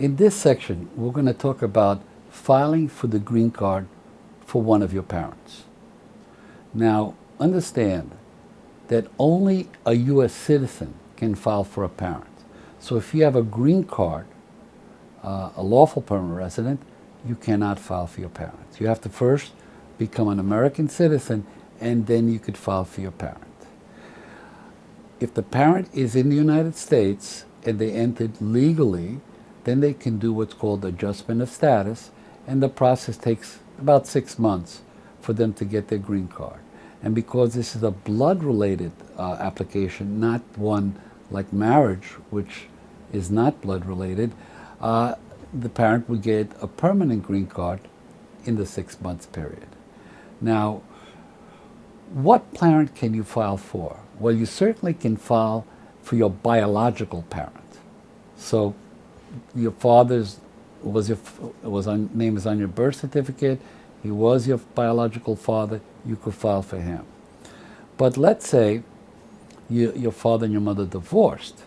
In this section, we're going to talk about filing for the green card for one of your parents. Now, understand that only a U.S. citizen can file for a parent. So if you have a green card, a lawful permanent resident, you cannot file for your parents. You have to first become an American citizen, and then you could file for your parent. If the parent is in the United States and they entered legally, then they can do what's called adjustment of status, and the process takes about 6 months for them to get their green card. And because this is a blood-related application, not one like marriage, which is not blood-related, the parent would get a permanent green card in the 6 months period. Now, what parent can you file for? Well, you certainly can file for your biological parent. So your father's name is on your birth certificate, he was your biological father, you could file for him. But let's say your father and your mother divorced,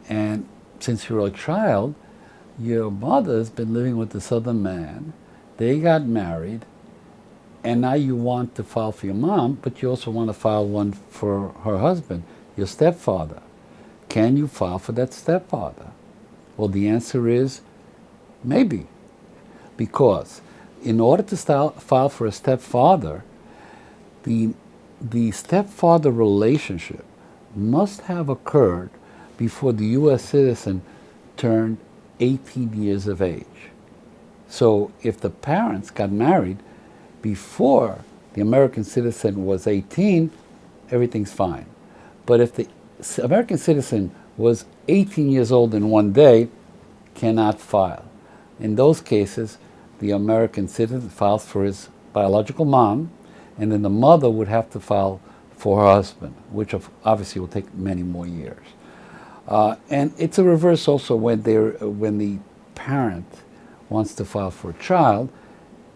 and since you're a child, your mother's been living with this other man, they got married, and now you want to file for your mom, but you also want to file one for her husband, your stepfather. Can you file for that stepfather? Well, the answer is maybe, because in order to file for a stepfather, the stepfather relationship must have occurred before the U.S. citizen turned 18 years of age. So if the parents got married before the American citizen was 18, everything's fine. But if the American citizen was 18 years old in one day, cannot file. In those cases, the American citizen files for his biological mom, and then the mother would have to file for her husband, which obviously will take many more years. And it's a reverse also when the parent wants to file for a child.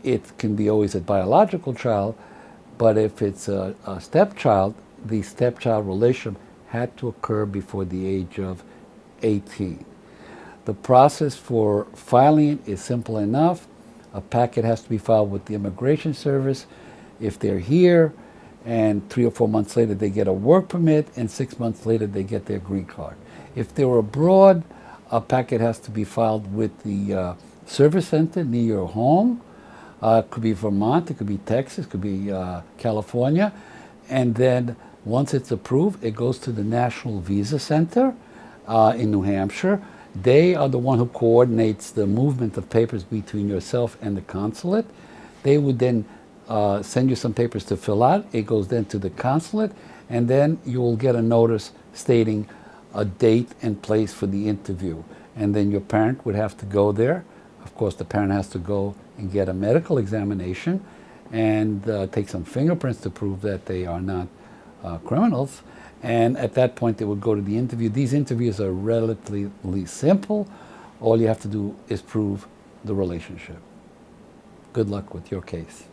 It can be always a biological child, but if it's a stepchild, the stepchild relationship had to occur before the age of 18. The process for filing it is simple enough. A packet has to be filed with the Immigration Service if they're here, and 3 or 4 months later they get a work permit, and 6 months later they get their green card. If they're abroad, a packet has to be filed with the service center near your home. It could be Vermont, it could be Texas, it could be California, and then once it's approved, it goes to the National Visa Center in New Hampshire. They are the one who coordinates the movement of papers between yourself and the consulate. They would then send you some papers to fill out. It goes then to the consulate, and then you will get a notice stating a date and place for the interview. And then your parent would have to go there. Of course, the parent has to go and get a medical examination and take some fingerprints to prove that they are not criminals. And at that point, they would go to the interview. These interviews are relatively simple. All you have to do is prove the relationship. Good luck with your case.